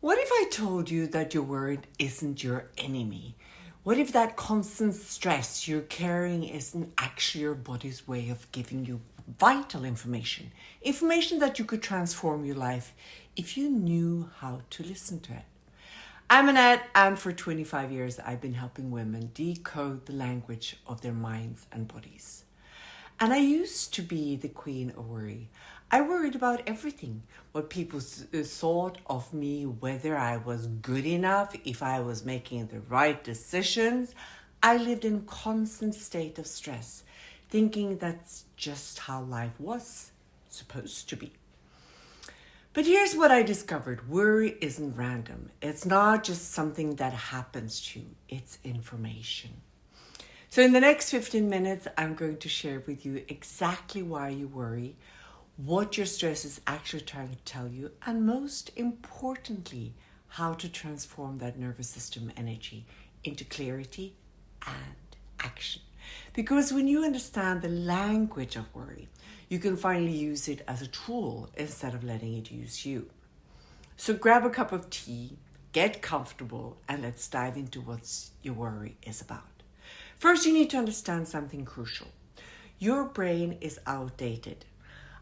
What if I told you that your word isn't your enemy? What if that constant stress you're carrying isn't actually your body's way of giving you vital information? Information that you could transform your life if you knew how to listen to it. I'm Annette, and for 25 years I've been helping women decode the language of their minds and bodies. And I used to be the queen of worry. I worried about everything. What people thought of me, whether I was good enough, if I was making the right decisions. I lived in constant state of stress, thinking that's just how life was supposed to be. But here's what I discovered. Worry isn't random. It's not just something that happens to you. It's information. So in the next 15 minutes, I'm going to share with you exactly why you worry, what your stress is actually trying to tell you, and most importantly, how to transform that nervous system energy into clarity and action. Because when you understand the language of worry, you can finally use it as a tool instead of letting it use you. So grab a cup of tea, get comfortable, and let's dive into what your worry is about. First, you need to understand something crucial. Your brain is outdated.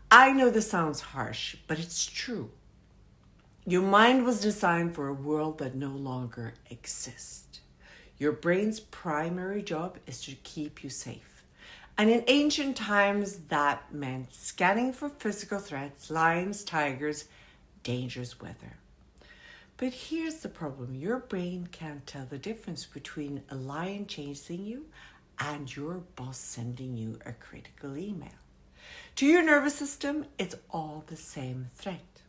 I know this sounds harsh, but it's true. Your mind was designed for a world that no longer exists. Your brain's primary job is to keep you safe. And in ancient times, that meant scanning for physical threats, lions, tigers, dangerous weather. But here's the problem. Your brain can't tell the difference between a lion chasing you and your boss sending you a critical email. To your nervous system, it's all the same threat.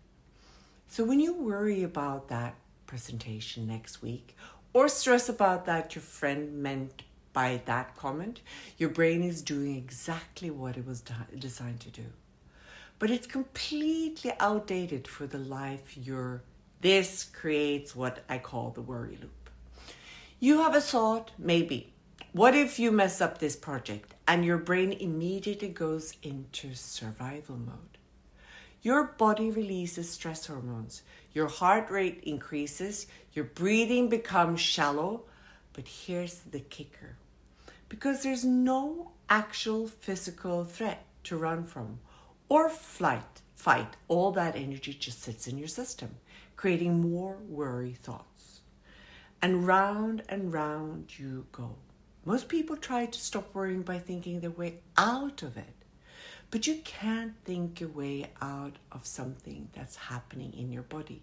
So when you worry about that presentation next week, or stress about that your friend meant by that comment, your brain is doing exactly what it was designed to do. But it's completely outdated for the life you're. This creates what I call the worry loop. You have a thought, maybe. What if you mess up this project? And your brain immediately goes into survival mode. Your body releases stress hormones. Your heart rate increases. Your breathing becomes shallow. But here's the kicker. Because there's no actual physical threat to run from or fight, all that energy just sits in your system, creating more worry thoughts. And round you go. Most people try to stop worrying by thinking their way out of it. But you can't think your way out of something that's happening in your body.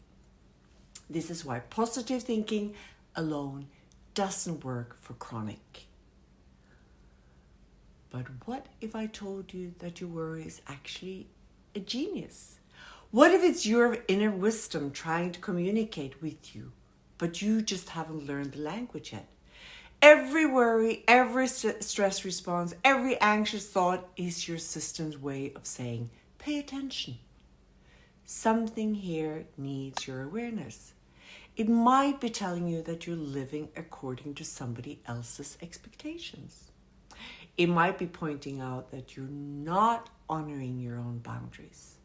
This is why positive thinking alone doesn't work for chronic. But what if I told you that your worry is actually a genius? What if it's your inner wisdom trying to communicate with you, but you just haven't learned the language yet? Every worry, every stress response, every anxious thought is your system's way of saying, pay attention. Something here needs your awareness. It might be telling you that you're living according to somebody else's expectations. It might be pointing out that you're not honoring your own boundaries.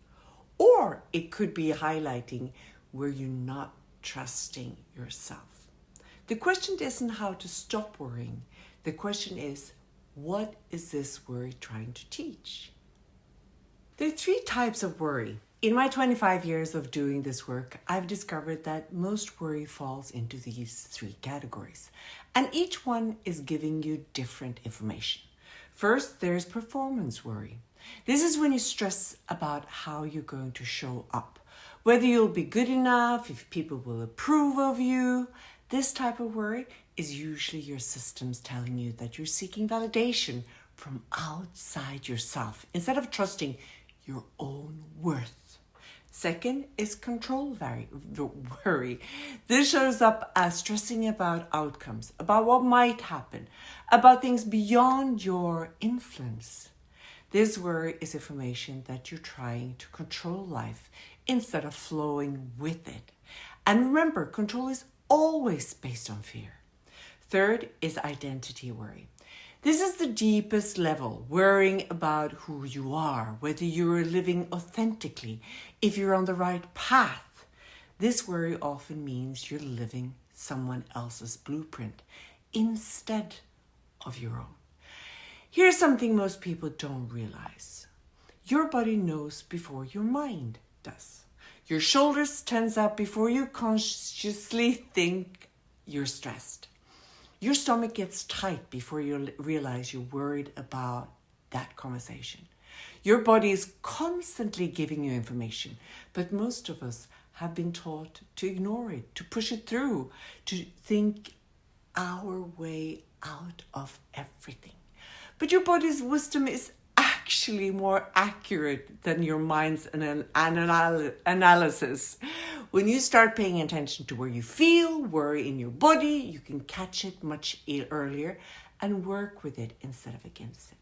Or it could be highlighting where you're not trusting yourself. The question isn't how to stop worrying. The question is, what is this worry trying to teach? There are 3 types of worry. In my 25 years of doing this work, I've discovered that most worry falls into these 3 categories. And each one is giving you different information. First, there's performance worry. This is when you stress about how you're going to show up, whether you'll be good enough, if people will approve of you. This type of worry is usually your systems telling you that you're seeking validation from outside yourself instead of trusting your own worth. Second is control worry. This shows up as stressing about outcomes, about what might happen, about things beyond your influence. This worry is information that you're trying to control life instead of flowing with it. And remember, control is always based on fear. Third is identity worry. This is the deepest level, worrying about who you are, whether you're living authentically, if you're on the right path. This worry often means you're living someone else's blueprint instead of your own. Here's something most people don't realize. Your body knows before your mind does. Your shoulders tense up before you consciously think you're stressed. Your stomach gets tight before you realize you're worried about that conversation. Your body is constantly giving you information, but most of us have been taught to ignore it, to push it through, to think our way out of everything. But your body's wisdom is actually more accurate than your mind's analysis. When you start paying attention to where you feel worry in your body, you can catch it much earlier and work with it instead of against it.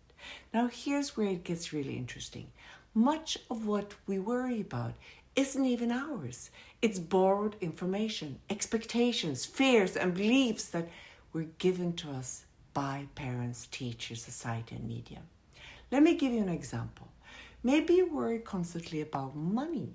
Now, here's where it gets really interesting. Much of what we worry about isn't even ours. It's borrowed information, expectations, fears, and beliefs that were given to us by parents, teachers, society, and media. Let me give you an example. Maybe you worry constantly about money.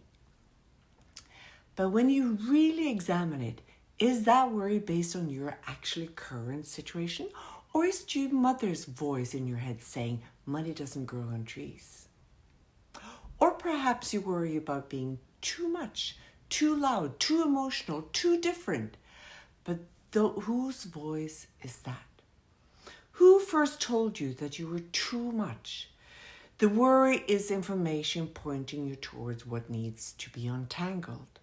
But when you really examine it, is that worry based on your actually current situation? Or is it your mother's voice in your head saying money doesn't grow on trees? Or perhaps you worry about being too much, too loud, too emotional, too different. But whose voice is that? Who first told you that you were too much? The worry is information pointing you towards what needs to be untangled.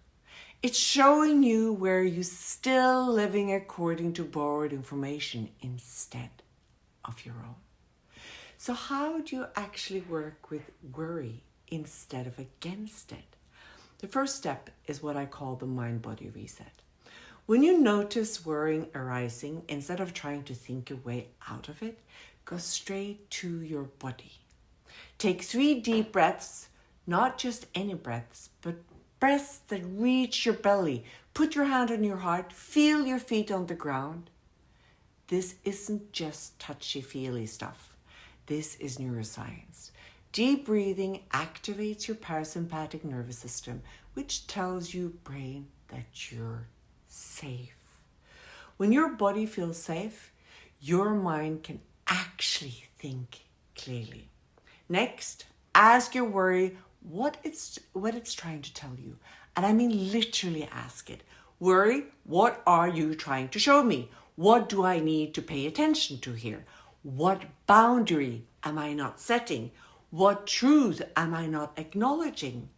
It's showing you where you're still living according to borrowed information instead of your own. So how do you actually work with worry instead of against it? The first step is what I call the mind-body reset. When you notice worrying arising, instead of trying to think your way out of it, go straight to your body. Take 3 deep breaths, not just any breaths, but breaths that reach your belly. Put your hand on your heart, feel your feet on the ground. This isn't just touchy-feely stuff. This is neuroscience. Deep breathing activates your parasympathetic nervous system, which tells your brain that you're safe. When your body feels safe, your mind can actually think clearly. Next, ask your worry what it's trying to tell you. And I mean literally ask it. Worry, what are you trying to show me? What do I need to pay attention to here? What boundary am I not setting? What truth am I not acknowledging?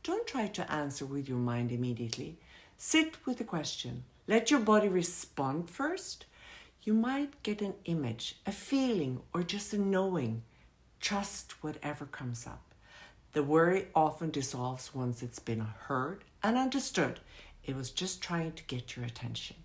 Don't try to answer with your mind immediately. Sit with the question. Let your body respond first. You might get an image, a feeling, or just a knowing. Trust whatever comes up. The worry often dissolves once it's been heard and understood. It was just trying to get your attention.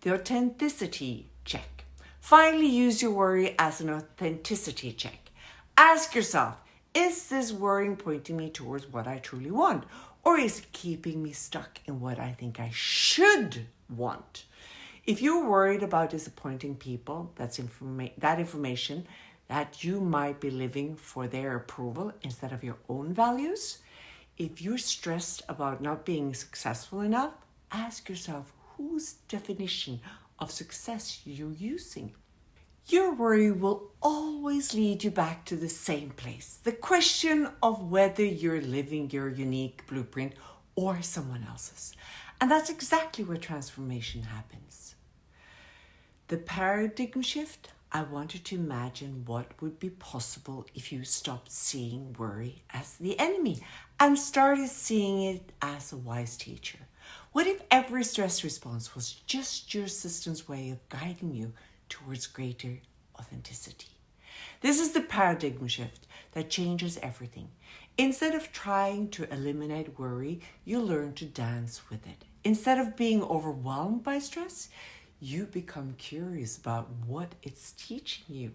The authenticity check. Finally, use your worry as an authenticity check. Ask yourself, is this worrying pointing me towards what I truly want? Or is it keeping me stuck in what I think I should want? If you're worried about disappointing people, that information that you might be living for their approval instead of your own values. If you're stressed about not being successful enough, ask yourself whose definition of success you're using. Your worry will always lead you back to the same place. The question of whether you're living your unique blueprint or someone else's. And that's exactly where transformation happens. The paradigm shift, I wanted to imagine what would be possible if you stopped seeing worry as the enemy and started seeing it as a wise teacher. What if every stress response was just your system's way of guiding you towards greater authenticity? This is the paradigm shift that changes everything. Instead of trying to eliminate worry, you learn to dance with it. Instead of being overwhelmed by stress, you become curious about what it's teaching you.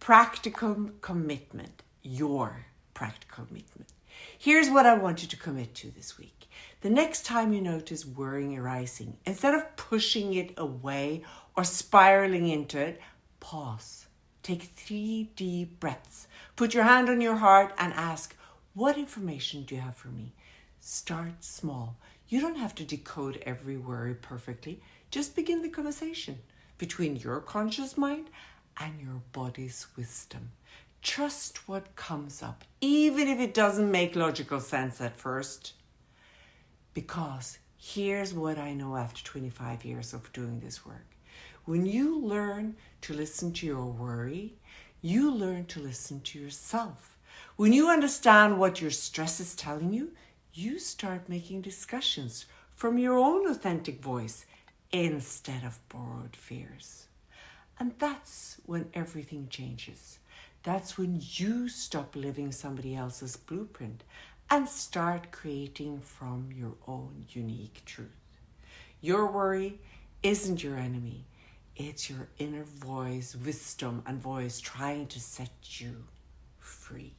Practical commitment, your practical commitment. Here's what I want you to commit to this week. The next time you notice worrying arising, instead of pushing it away or spiraling into it, pause. Take 3 deep breaths. Put your hand on your heart and ask, what information do you have for me? Start small. You don't have to decode every worry perfectly. Just begin the conversation between your conscious mind and your body's wisdom. Trust what comes up, even if it doesn't make logical sense at first. Because here's what I know after 25 years of doing this work. When you learn to listen to your worry, you learn to listen to yourself. When you understand what your stress is telling you, you start making discussions from your own authentic voice instead of borrowed fears. And that's when everything changes. That's when you stop living somebody else's blueprint and start creating from your own unique truth. Your worry isn't your enemy. It's your inner voice, wisdom, and voice trying to set you free.